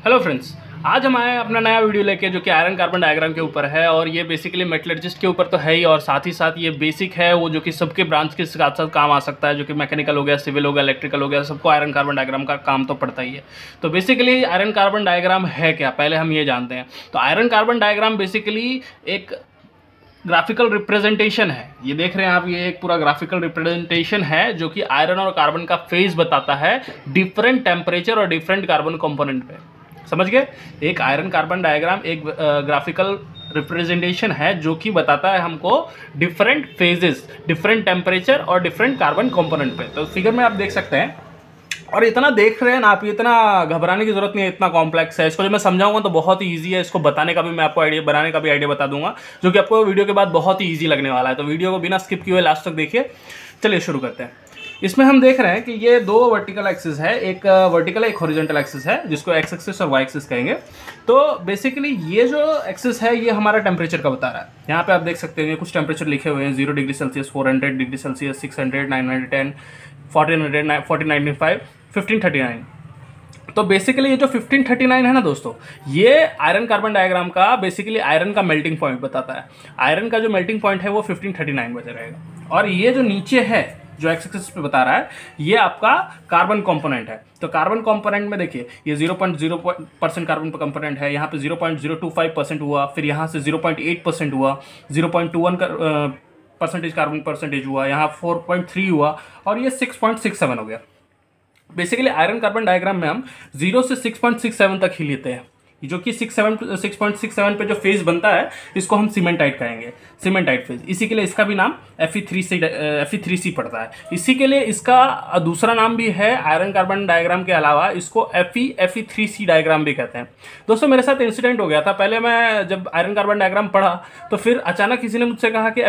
Hello friends, आज हम आए हैं अपना नया वीडियो लेके जो कि आयरन कार्बन डायग्राम के ऊपर है। और ये बेसिकली मेटलर्जिस्ट के ऊपर तो है ही, और साथ ही साथ ये बेसिक है वो जो कि सबके ब्रांच के साथ साथ काम आ सकता है, जो कि मैकेनिकल हो गया, सिविल हो गया, इलेक्ट्रिकल हो गया, सबको आयरन कार्बन डायग्राम का काम तो पड़ता ही है। तो बेसिकली आयरन कार्बन डायग्राम है क्या, पहले हम ये जानते हैं। तो आयरन कार्बन डायग्राम बेसिकली एक ग्राफिकल रिप्रेजेंटेशन है। ये देख रहे हैं आप, ये एक पूरा ग्राफिकल रिप्रेजेंटेशन है जो कि आयरन और कार्बन का फेज बताता है डिफरेंट टेम्परेचर और डिफरेंट कार्बन कंपोनेंट पे। समझ गए? एक आयरन कार्बन डायग्राम एक ग्राफिकल रिप्रेजेंटेशन है जो कि बताता है हमको डिफरेंट फेजेस, डिफरेंट टेम्परेचर और डिफरेंट कार्बन कंपोनेंट पे। तो फिगर में आप देख सकते हैं, और इतना देख रहे हैं ना आप, इतना घबराने की जरूरत नहीं है, इतना कॉम्प्लेक्स है। इसको जब मैं समझाऊंगा तो बहुत ही ईजी है। इसको बताने का भी मैं आपको आइडिया, बनाने का भी आइडिया बता दूंगा, जो कि आपको वीडियो के बाद बहुत ही ईजी लगने वाला है। तो वीडियो को बिना स्किप किए लास्ट तक देखिए। चलिए शुरू करते हैं। इसमें हम देख रहे हैं कि ये दो वर्टिकल एक्सिस है, एक वर्टिकल एक हॉरिजॉन्टल एक्सिस है, जिसको एक्स एक्सिस और वाई एक्सिस कहेंगे। तो बेसिकली ये जो एक्सिस है ये हमारा टेम्परेचर का बता रहा है। यहाँ पे आप देख सकते हैं कुछ टेम्परेचर लिखे हुए हैं, 0 डिग्री सेल्सियस, 400 डिग्री सेल्सियस, 600, 910, 1400, 1495, 1539। तो बेसिकली ये जो 1539 है ना दोस्तों, ये आयरन कार्बन डायग्राम का बेसिकली आयरन का मेल्टिंग पॉइंट बताता है। आयरन का जो मेल्टिंग पॉइंट है वो 1539 बचा रहेगा। और ये जो नीचे है जो एक्स एक्सिस पे बता रहा है, ये आपका कार्बन कंपोनेंट है। तो कार्बन कंपोनेंट में देखिए, ये 0.0% कार्बन कंपोनेंट है, यहाँ पे 0.025% हुआ, फिर यहाँ से 0.8% हुआ, 0.21 परसेंटेज कार्बन परसेंटेज हुआ, यहाँ 4.3 हुआ, और ये 6.67 हो गया। बेसिकली आयरन कार्बन डायग्राम में हम 0 से 6.67 तक ही लेते हैं, जो कि 6.67 पे जो फेज बनता है इसको हम सीमेंटाइट कहेंगे, सीमेंटाइट फेज। इसी के लिए इसका भी नाम Fe3C पड़ता है। इसी के लिए इसका दूसरा नाम भी है आयरन कार्बन डायग्राम के अलावा, इसको Fe3C डायग्राम भी कहते हैं। दोस्तों मेरे साथ इंसिडेंट हो गया था, पहले मैं जब आयरन कार्बन डायग्राम पढ़ा तो फिर अचानक किसी ने मुझसे कहा कि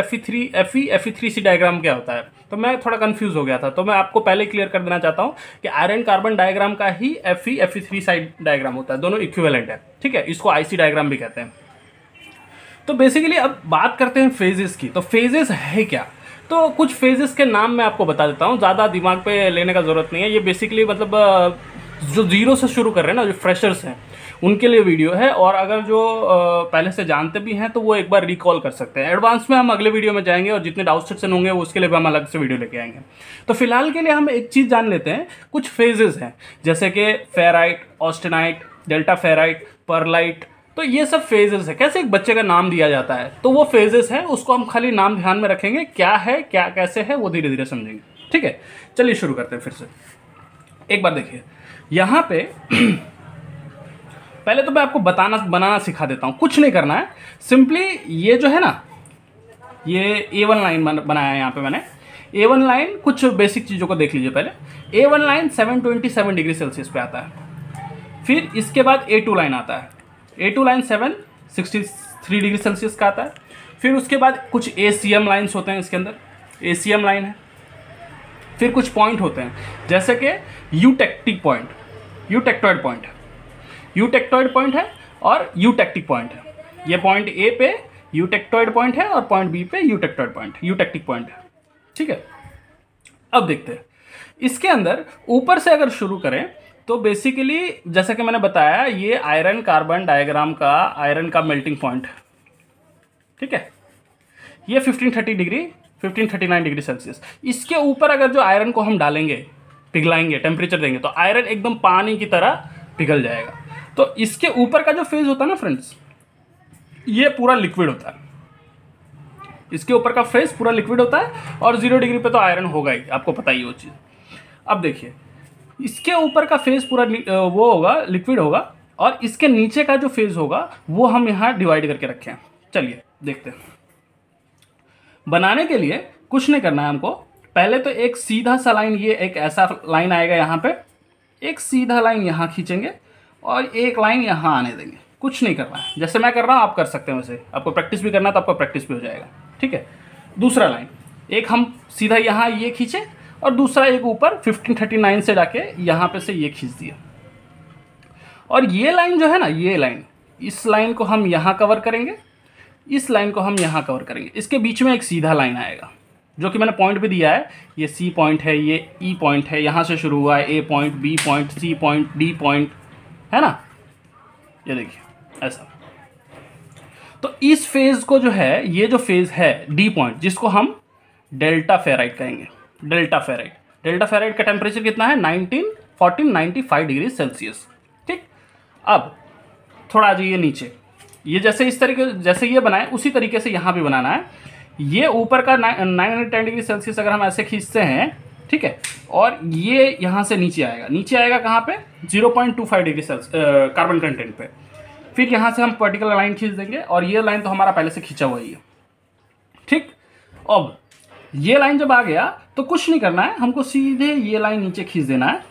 Fe3C डायग्राम क्या होता है। तो मैं थोड़ा कंफ्यूज हो गया था। तो मैं आपको पहले क्लियर कर देना चाहता हूँ कि आयरन कार्बन डायग्राम का ही Fe3C डायग्राम होता है, दोनों इक्विवेलेंट है। ठीक है, इसको आईसी डायग्राम भी कहते हैं। तो बेसिकली अब बात करते हैं फेजेस की। तो फेजेस है क्या? तो कुछ फेजेस के नाम मैं आपको बता देता हूँ, ज़्यादा दिमाग पे लेने का ज़रूरत नहीं है। ये बेसिकली मतलब जो जीरो से शुरू कर रहे हैं ना, जो फ्रेशर्स हैं उनके लिए वीडियो है। और अगर जो पहले से जानते भी हैं तो वो एक बार रिकॉल कर सकते हैं। एडवांस में हम अगले वीडियो में जाएंगे, और जितने डाउट सेक्शन होंगे उसके लिए भी हम अलग से वीडियो लेके आएंगे। तो फिलहाल के लिए हम एक चीज़ जान लेते हैं, कुछ फेजेस हैं जैसे कि ferrite, austenite, delta ferrite, pearlite. तो ये सब फेजेस है। कैसे एक बच्चे का नाम दिया जाता है, तो वो फेजेस है, उसको हम खाली नाम ध्यान में रखेंगे, क्या है क्या कैसे है वो धीरे धीरे समझेंगे। ठीक है, चलिए शुरू करते हैं फिर से। एक बार देखिए यहाँ पे पहले तो मैं आपको बनाना सिखा देता हूँ। कुछ नहीं करना है, सिंपली ये जो है ना, ये A1 लाइन बनाया है यहाँ पे मैंने। A1 लाइन, कुछ बेसिक चीज़ों को देख लीजिए पहले। A1 लाइन 727 डिग्री सेल्सियस पे आता है। फिर इसके बाद A2 लाइन आता है। A2 लाइन 763 डिग्री सेल्सियस का आता है। फिर उसके बाद कुछ ACM लाइन्स होते हैं, इसके अंदर ACM लाइन है। फिर कुछ पॉइंट होते हैं जैसे कि eutectic point, eutectoid point, eutectoid point है और यूटेक्टिक पॉइंट है। ये पॉइंट ए पे यूटेक्टॉइड पॉइंट है और पॉइंट बी पे यूटेक्टॉइड पॉइंट, यूटेक्टिक पॉइंट है। ठीक है, अब देखते हैं इसके अंदर ऊपर से अगर शुरू करें तो बेसिकली जैसा कि मैंने बताया, ये आयरन कार्बन डायग्राम का आयरन का मेल्टिंग पॉइंट। ठीक है, ये 1539 डिग्री सेल्सियस। इसके ऊपर अगर जो आयरन को हम डालेंगे, पिघलाएंगे, टेम्परेचर देंगे, तो आयरन एकदम पानी की तरह पिघल जाएगा। तो इसके ऊपर का जो फेज होता है ना फ्रेंड्स, ये पूरा लिक्विड होता है। इसके ऊपर का फेज पूरा लिक्विड होता है, और 0 डिग्री पे तो आयरन होगा ही, आपको पता ही वो चीज़। अब देखिए इसके ऊपर का फेज पूरा वो होगा, लिक्विड होगा, और इसके नीचे का जो फेज होगा वो हम यहाँ डिवाइड करके रखे हैं। चलिए देखते हैं। बनाने के लिए कुछ नहीं करना है हमको। पहले तो एक सीधा सा लाइन, ये एक ऐसा लाइन आएगा यहाँ पे, एक सीधा लाइन यहाँ खींचेंगे और एक लाइन यहाँ आने देंगे। कुछ नहीं करना है, जैसे मैं कर रहा हूँ आप कर सकते हैं। वैसे आपको प्रैक्टिस भी करना है तो आपका प्रैक्टिस भी हो जाएगा। ठीक है, दूसरा लाइन एक हम सीधा यहाँ ये खींचे, और दूसरा एक ऊपर 1539 से जाके यहाँ पे से ये खींच दिया। और ये लाइन जो है ना, ये लाइन, इस लाइन को हम यहाँ कवर करेंगे, इस लाइन को हम यहाँ कवर करेंगे। इसके बीच में एक सीधा लाइन आएगा, जो कि मैंने पॉइंट भी दिया है। ये C पॉइंट है, ये E पॉइंट है, यहाँ से शुरू हुआ है A point, B point, C point, D point, है ना। ये देखिए ऐसा। तो इस फेज को जो है, ये जो फेज है डी पॉइंट, जिसको हम डेल्टा फेराइट कहेंगे, डेल्टा फेराइट। डेल्टा फेराइट का टेम्परेचर कितना है 1495 डिग्री सेल्सियस। ठीक, अब थोड़ा आ जाइए नीचे। ये जैसे इस तरीके, जैसे ये बनाए उसी तरीके से यहाँ भी बनाना है। ये ऊपर का 910 डिग्री सेल्सियस अगर हम ऐसे खींचते हैं, ठीक है, और ये यहाँ से नीचे आएगा, नीचे आएगा कहाँ पे 0.25 डिग्री सेल्सियस कार्बन कंटेंट पे। फिर यहाँ से हम पर्टिकुलर लाइन खींच देंगे, और ये लाइन तो हमारा पहले से खींचा हुआ ही है। ठीक, अब ये लाइन जब आ गया तो कुछ नहीं करना है, हमको सीधे ये लाइन नीचे खींच देना है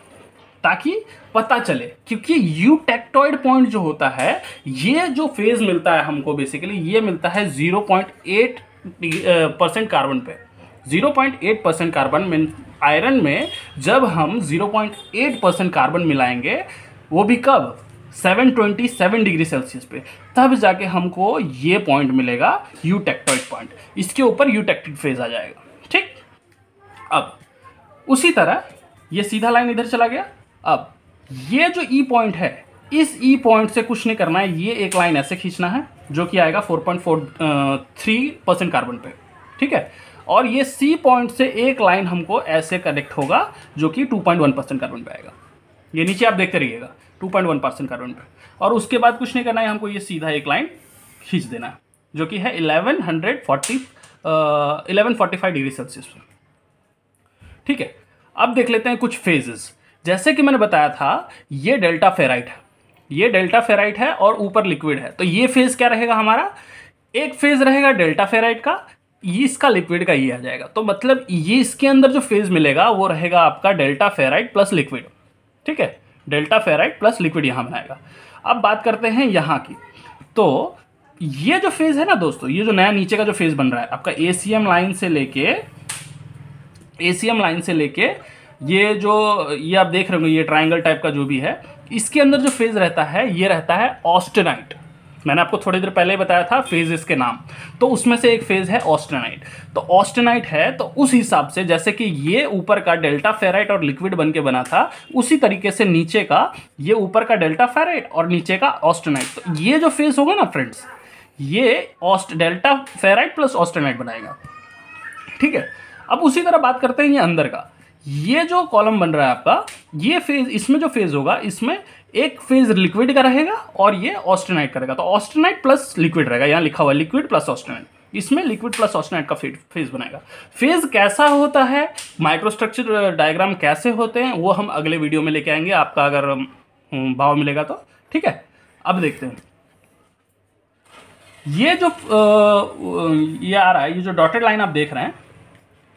ताकि पता चले, क्योंकि यूटेक्टॉइड पॉइंट जो होता है, ये जो फेज मिलता है हमको बेसिकली, ये मिलता है 0.8% कार्बन पे। 0.8% कार्बन में आयरन में जब हम 0.8% कार्बन मिलाएंगे, वो भी कब 727 डिग्री सेल्सियस पे, तब जाके हमको ये पॉइंट मिलेगा यूटेक्टॉइड पॉइंट। इसके ऊपर यूटेक्टिक फेज आ जाएगा। ठीक, अब उसी तरह ये सीधा लाइन इधर चला गया। अब ये जो ई पॉइंट है, इस ई पॉइंट से कुछ नहीं करना है, ये एक लाइन ऐसे खींचना है जो कि आएगा 4.43% कार्बन पे। ठीक है, और ये सी पॉइंट से एक लाइन हमको ऐसे कनेक्ट होगा जो कि 2.1% कार्बन पे आएगा। ये नीचे आप देखते रहिएगा 2.1% कार्बन पे, और उसके बाद कुछ नहीं करना है, हमको ये सीधा एक लाइन खींच देना है जो कि है 1145 डिग्री सेल्सियस पे। ठीक है, अब देख लेते हैं कुछ फेजेस। जैसे कि मैंने बताया था, ये डेल्टा फेराइट है, ये डेल्टा फेराइट है और ऊपर लिक्विड है। तो ये फेज क्या रहेगा हमारा, एक फेज रहेगा डेल्टा फेराइट का, ये इसका लिक्विड का ये आ जाएगा। तो मतलब ये इसके अंदर जो फेज मिलेगा वो रहेगा आपका डेल्टा फेराइट प्लस लिक्विड। ठीक है, डेल्टा फेराइट प्लस लिक्विड यहाँ बनाएगा। अब बात करते हैं यहाँ की। तो ये जो फेज है ना दोस्तों, ये जो नया नीचे का जो फेज बन रहा है आपका एसीएम लाइन से लेके ये जो ये आप देख रहे होंगे, ये ट्रायंगल टाइप का जो भी है, इसके अंदर जो फेज रहता है ये रहता है ऑस्टेनाइट। मैंने आपको थोड़ी देर पहले ही बताया था फेजेस के नाम, तो उसमें से एक फेज है ऑस्टेनाइट। तो ऑस्टेनाइट है, तो उस हिसाब से जैसे कि ये ऊपर का डेल्टा फेराइट और लिक्विड बन के बना था, उसी तरीके से नीचे का ये ऊपर का डेल्टा फेराइट और नीचे का ऑस्टेनाइट। तो ये जो फेज होगा ना फ्रेंड्स, ये डेल्टा फेराइट प्लस ऑस्टेनाइट बनाएगा। ठीक है, अब उसी तरह बात करते हैं ये अंदर का, ये जो कॉलम बन रहा है आपका, ये फेज, इसमें जो फेज होगा, इसमें एक फेज लिक्विड का रहेगा और ये ऑस्टेनाइट करेगा। तो ऑस्टेनाइट प्लस लिक्विड रहेगा, यहाँ लिखा हुआ है लिक्विड प्लस ऑस्टेनाइट, इसमें लिक्विड प्लस ऑस्टेनाइट का फेज बनेगा। फेज कैसा होता है, माइक्रोस्ट्रक्चर डायग्राम कैसे होते हैं, वो हम अगले वीडियो में लेके आएंगे, आपका अगर भाव मिलेगा तो। ठीक है, अब देखते हैं ये जो ये आ रहा है, ये जो डॉटेड लाइन आप देख रहे हैं,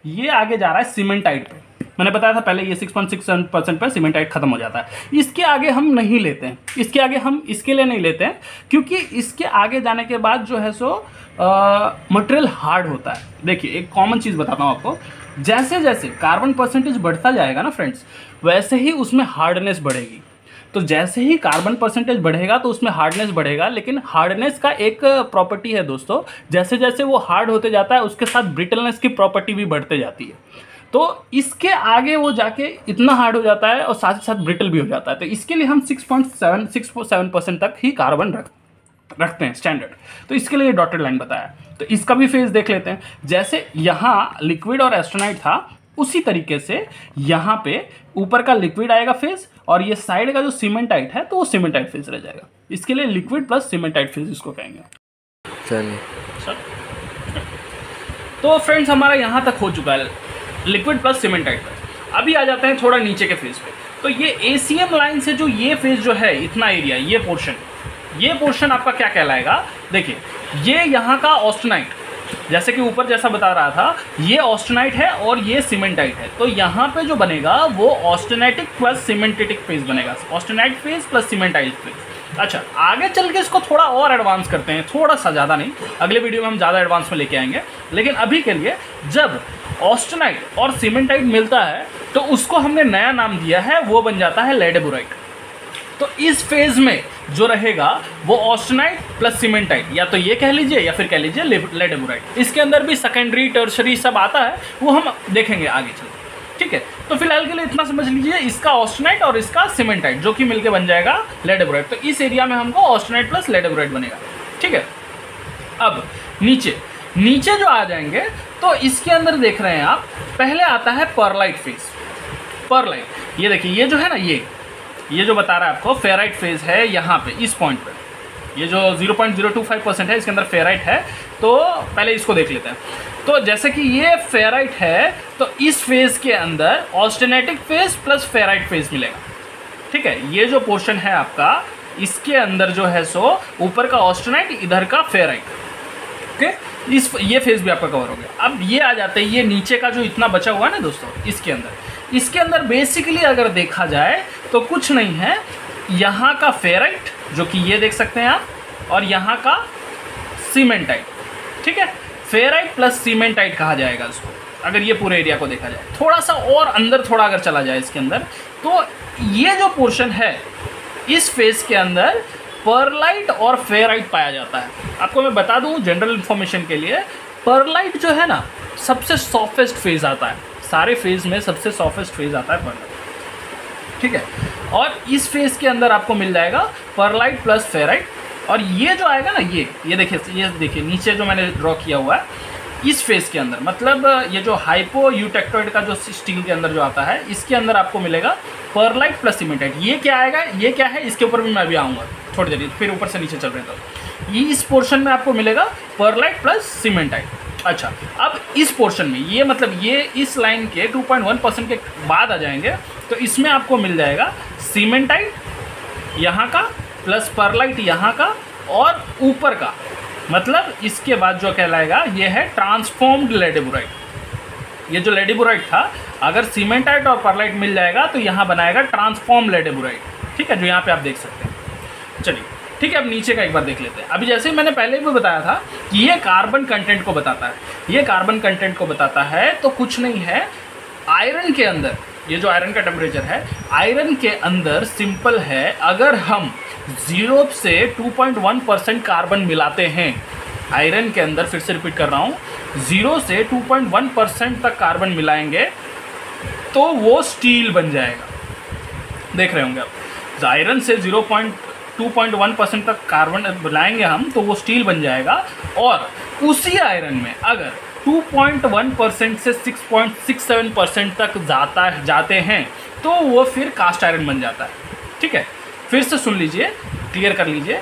ये आगे जा रहा है सीमेंटाइट पे। मैंने बताया था पहले, ये 6.6% पर सीमेंटाइट खत्म हो जाता है। इसके आगे हम नहीं लेते हैं, इसके आगे हम इसके लिए नहीं लेते हैं, क्योंकि इसके आगे जाने के बाद जो है सो मटेरियल हार्ड होता है। देखिए एक कॉमन चीज़ बताता हूँ आपको, जैसे जैसे कार्बन परसेंटेज बढ़ता जाएगा ना फ्रेंड्स, वैसे ही उसमें हार्डनेस बढ़ेगी। तो जैसे ही कार्बन परसेंटेज बढ़ेगा तो उसमें हार्डनेस बढ़ेगा, लेकिन हार्डनेस का एक प्रॉपर्टी है दोस्तों, जैसे जैसे वो हार्ड होते जाता है उसके साथ ब्रिटलनेस की प्रॉपर्टी भी बढ़ते जाती है। तो इसके आगे वो जाके इतना हार्ड हो जाता है और साथ ही साथ ब्रिटल भी हो जाता है। तो इसके लिए हम 6.7% तक ही कार्बन रखते हैं स्टैंडर्ड। तो इसके लिए डॉटेड लाइन बताया। तो इसका भी फेज देख लेते हैं। जैसे यहाँ लिक्विड और ऑस्टेनाइट था, उसी तरीके से यहाँ पे ऊपर का लिक्विड आएगा फेज, और ये साइड का जो सीमेंटाइट है तो वो सीमेंटाइट फेज रह जाएगा। इसके लिए लिक्विड प्लस सीमेंटाइट फेज इसको कहेंगे। चलिए सर, तो फ्रेंड्स हमारा यहाँ तक हो चुका है लिक्विड प्लस सीमेंटाइट पर। अभी आ जाते हैं थोड़ा नीचे के फेज पे। तो ये एसीएम लाइन से जो ये फेज जो है, इतना एरिया, ये पोर्शन आपका क्या कहलाएगा। देखिए ये यहाँ का ऑस्टेनाइट, जैसे कि ऊपर जैसा बता रहा था, ये ऑस्टेनाइट है और ये सीमेंटाइट है। तो यहाँ पे जो बनेगा वो ऑस्टेनाइटिक प्लस सीमेंटेटिक फेज बनेगा, austenite phase plus cementite phase. अच्छा, आगे चल के इसको थोड़ा और एडवांस करते हैं, थोड़ा सा, ज़्यादा नहीं, अगले वीडियो में हम ज़्यादा एडवांस में लेके आएंगे। लेकिन अभी के लिए जब ऑस्टेनाइट और सीमेंटाइट मिलता है तो उसको हमने नया नाम दिया है, वो बन जाता है लेडेबोराइट। तो इस फेज में जो रहेगा वो ऑस्टेनाइट प्लस सीमेंटाइट, या तो ये कह लीजिए या फिर कह लीजिए लेडेबोराइट। इसके अंदर भी सेकेंडरी टर्शरी सब आता है, वो हम देखेंगे आगे चल। ठीक है। तो फिलहाल के लिए इतना समझ लीजिए, इसका ऑस्टेनाइट और इसका सीमेंटाइट जो कि मिलके बन जाएगा लेडेबोराइट। तो इस एरिया में हमको ऑस्टेनाइट प्लस लेडेबोराइट बनेगा, ठीक है। अब नीचे जो आ जाएंगे तो इसके अंदर देख रहे हैं आप, पहले आता है परलाइट फेज। परलाइट ये देखिए, ये जो है ना, ये जो बता रहा है आपको फेराइट फेज है यहाँ पे, इस पॉइंट पे, ये जो 0.025% है इसके अंदर फेराइट है। तो पहले इसको देख लेते हैं। तो जैसे कि ये फेराइट है तो इस फेज के अंदर austenitic phase plus ferrite phase मिलेगा, ठीक है। ये जो पोर्शन है आपका, इसके अंदर जो है सो ऊपर का ऑस्टेनाइट, इधर का फेराइट, ओके। ये फेज भी आपका कवर हो गया। अब ये आ जाते हैं, ये नीचे का जो इतना बचा हुआ है ना दोस्तों, इसके अंदर बेसिकली अगर देखा जाए तो कुछ नहीं है, यहाँ का फेराइट जो कि ये देख सकते हैं आप, और यहाँ का सीमेंटाइट, ठीक है। फेराइट प्लस सीमेंटाइट कहा जाएगा इसको, अगर ये पूरे एरिया को देखा जाए। थोड़ा सा और अंदर थोड़ा अगर चला जाए इसके अंदर, तो ये जो पोर्शन है इस फेज के अंदर परलाइट और फेराइट पाया जाता है। आपको मैं बता दूं जनरल इन्फॉर्मेशन के लिए, परलाइट जो है ना सबसे सॉफ्टेस्ट फेज आता है, सारे फेज में सबसे सॉफ्टेस्ट फेज आता है परलाइट, ठीक है। और इस फेज के अंदर आपको मिल जाएगा परलाइट प्लस फेराइट। और ये जो आएगा ना, ये देखिए नीचे जो मैंने ड्रॉ किया हुआ है, इस फेज के अंदर, मतलब ये जो हाइपो यूटेक्टोइड का जो स्टील के अंदर जो आता है, इसके अंदर आपको मिलेगा परलाइट प्लस सीमेंटाइट। ये क्या आएगा, ये क्या है, इसके ऊपर भी मैं अभी आऊँगा थोड़ी देर, फिर ऊपर से नीचे चल रहे हैं। तो ये इस पोर्शन में आपको मिलेगा परलाइट प्लस सीमेंटाइट। अच्छा, अब इस पोर्शन में ये मतलब ये इस लाइन के 2.1% के बाद आ जाएंगे, तो इसमें आपको मिल जाएगा सीमेंटाइट यहाँ का प्लस परलाइट यहाँ का, और ऊपर का मतलब इसके बाद जो कहलाएगा ये है ट्रांसफॉर्म्ड लेडेबोराइट। ये जो लेडेबोराइट था, अगर सीमेंटाइट और परलाइट मिल जाएगा तो यहाँ बनाएगा ट्रांसफॉर्म लेडेबोराइट, ठीक है, जो यहाँ पे आप देख सकते हैं। चलिए ठीक है, अब नीचे का एक बार देख लेते हैं। अभी जैसे मैंने पहले भी बताया था कि ये कार्बन कंटेंट को बताता है, ये कार्बन कंटेंट को बताता है। तो कुछ नहीं है, आयरन के अंदर, ये जो आयरन का टेम्परेचर है, आयरन के अंदर सिंपल है, अगर हम 0 से 2.1% कार्बन मिलाते हैं आयरन के अंदर, फिर से रिपीट कर रहा हूँ, 0 से 2.1% तक कार्बन मिलाएंगे तो वो स्टील बन जाएगा। देख रहे होंगे आप, आयरन से 2.1% तक कार्बन मिलाएंगे हम तो वो स्टील बन जाएगा। और उसी आयरन में अगर 2.1% से 6.67% तक जाते हैं तो वो फिर कास्ट आयरन बन जाता है, ठीक है। फिर से सुन लीजिए, क्लियर कर लीजिए,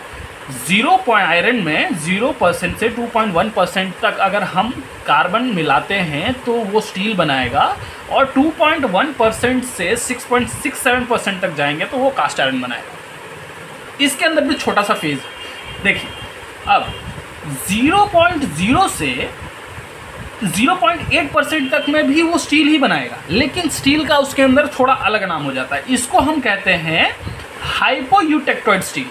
आयरन में 0% से 2.1% तक अगर हम कार्बन मिलाते हैं तो वो स्टील बनाएगा, और 2.1% से 6.67% तक जाएंगे तो वो कास्ट आयरन बनाएगा। इसके अंदर भी छोटा सा फेज देखिए, अब 0.0 से 0.8% तक में भी वो स्टील ही बनाएगा, लेकिन स्टील का उसके अंदर थोड़ा अलग नाम हो जाता है। इसको हम कहते हैं हाइपोयूटेक्टोइड स्टील।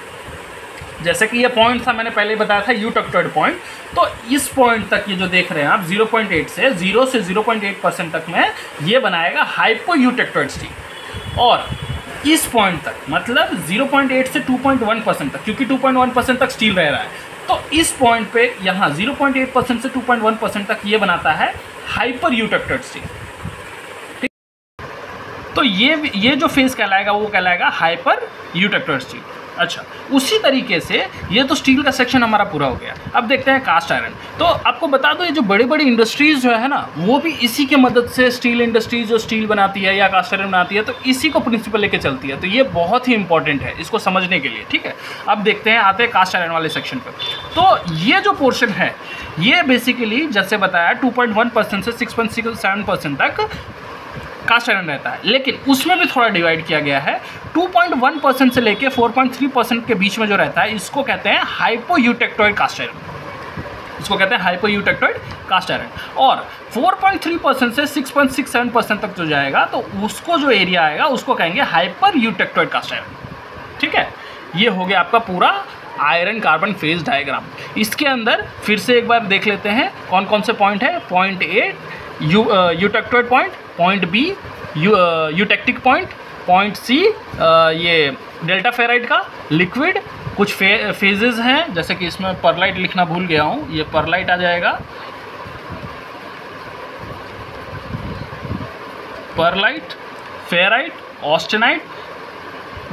जैसे कि ये पॉइंट था, मैंने पहले बताया था यूटेक्टोइड पॉइंट, तो इस पॉइंट तक ये जो देख रहे हैं आप 0.8 से 0.8% तक में ये बनाएगा हाइपोयूटेक्टोइड स्टील। और इस पॉइंट तक मतलब 0.8 से 2.1% तक, क्योंकि 2.1% तक स्टील रह रहा है, तो इस पॉइंट पे यहाँ 0.8% से 2.1% तक ये बनाता है हाइपर यूटेक्टोइड स्टील। तो ये जो फेज कहलाएगा वो कहलाएगा हाइपर यूटेक्टोइड स्टील। अच्छा, उसी तरीके से ये तो स्टील का सेक्शन हमारा पूरा हो गया। अब देखते हैं कास्ट आयरन। तो आपको बता दो, ये जो बड़ी बड़ी इंडस्ट्रीज़ जो है ना, वो भी इसी के मदद से, स्टील इंडस्ट्रीज जो स्टील बनाती है या कास्ट आयरन बनाती है, तो इसी को प्रिंसिपल लेके चलती है। तो ये बहुत ही इंपॉर्टेंट है इसको समझने के लिए, ठीक है। अब देखते हैं, आते हैं कास्ट आयरन वाले सेक्शन पर। तो ये जो पोर्शन है, ये बेसिकली जैसे बताया 2.1% से 6.67% तक कास्ट आयरन रहता है, लेकिन उसमें भी थोड़ा डिवाइड किया गया है। 2.1% से लेके 4.3% के बीच में जो रहता है, इसको कहते हैं हाइपोयूटेक्टोइड कास्ट आयरन। इसको कहते हैं हाइपोयूटेक्टोइड कास्ट आयरन। और 4.3% से 6.67% तक जो जाएगा, तो उसको जो एरिया आएगा उसको कहेंगे हाइपर यूटेक्टोइड कास्ट आयरन, ठीक है। ये हो गया आपका पूरा आयरन कार्बन फेज डायग्राम। इसके अंदर फिर से एक बार देख लेते हैं कौन कौन से पॉइंट है। Point A eutectoid point, point B eutectic point, point C ये डेल्टा फेराइड का लिक्विड। कुछ फेजेस हैं, जैसे कि इसमें परलाइट लिखना भूल गया हूँ, ये परलाइट आ जाएगा। Pearlite, ferrite, austenite,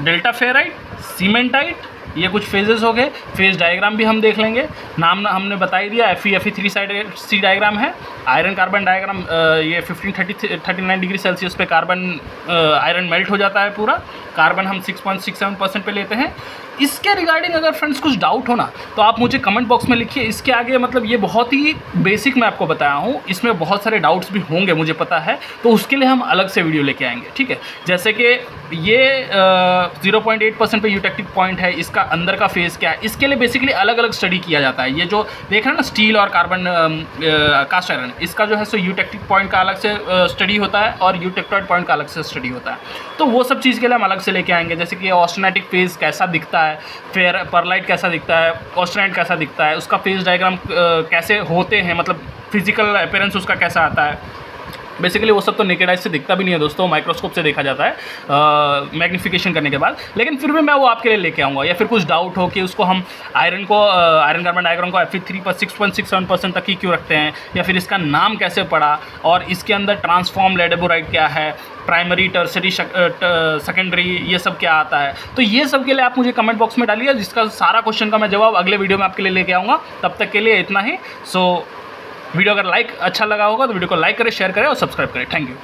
delta ferrite, cementite, ये कुछ फेजेस हो गए। फेज डायग्राम भी हम देख लेंगे, नाम हमने बता ही दिया, Fe 3 साइड सी डायग्राम है। आयरन कार्बन डायग्राम, ये 1539 डिग्री सेल्सियस पे कार्बन आयरन मेल्ट हो जाता है पूरा, कार्बन हम 6.67% पे लेते हैं। इसके रिगार्डिंग अगर फ्रेंड्स कुछ डाउट हो ना तो आप मुझे कमेंट बॉक्स में लिखिए। इसके आगे मतलब ये बहुत ही बेसिक मैं आपको बताया हूँ, इसमें बहुत सारे डाउट्स भी होंगे मुझे पता है, तो उसके लिए हम अलग से वीडियो लेके आएंगे, ठीक है। जैसे कि ये 0.8% पे यूटेक्टिक पॉइंट है, इसका अंदर का फेज़ क्या है, इसके लिए बेसिकली अलग अलग स्टडी किया जाता है। ये जो देख रहे हैं ना स्टील और कार्बन कास्ट आयरन, इसका जो है सो यूटेक्टिक पॉइंट का अलग से स्टडी होता है और यूटेक्टॉइड पॉइंट का अलग से स्टडी होता है, तो वो सब चीज़ के लिए हम अलग से लेके आएंगे। जैसे कि ऑस्टेनाइटिक फेज़ कैसा दिखता है, फिर परलाइट कैसा दिखता है, ऑस्टेनाइट कैसा दिखता है, उसका फेज डायग्राम कैसे होते हैं, मतलब फिजिकल अपीयरेंस उसका कैसा आता है। बेसिकली वो सब तो नेकेड आइज से दिखता भी नहीं है दोस्तों, माइक्रोस्कोप से देखा जाता है मैग्नीफिकेशन करने के बाद, लेकिन फिर भी मैं वो आपके लिए लेके आऊँगा। या फिर कुछ डाउट हो कि उसको हम आयरन कार्बन डायग्राम को Fe3 पर 6.67% तक ही क्यों रखते हैं, या फिर इसका नाम कैसे पड़ा, और इसके अंदर ट्रांसफॉर्म लेडेबोराइट क्या है, प्राइमरी, टर्सरी, सेकेंडरी, ये सब क्या आता है। तो ये सब के लिए आप मुझे कमेंट बॉक्स में डालिए, जिसका सारा क्वेश्चन का मैं जवाब अगले वीडियो में आपके लिए लेके आऊँगा। तब तक के लिए इतना ही। सो वीडियो अगर अच्छा लगा होगा तो वीडियो को लाइक करें, शेयर करें और सब्सक्राइब करें। Thank you.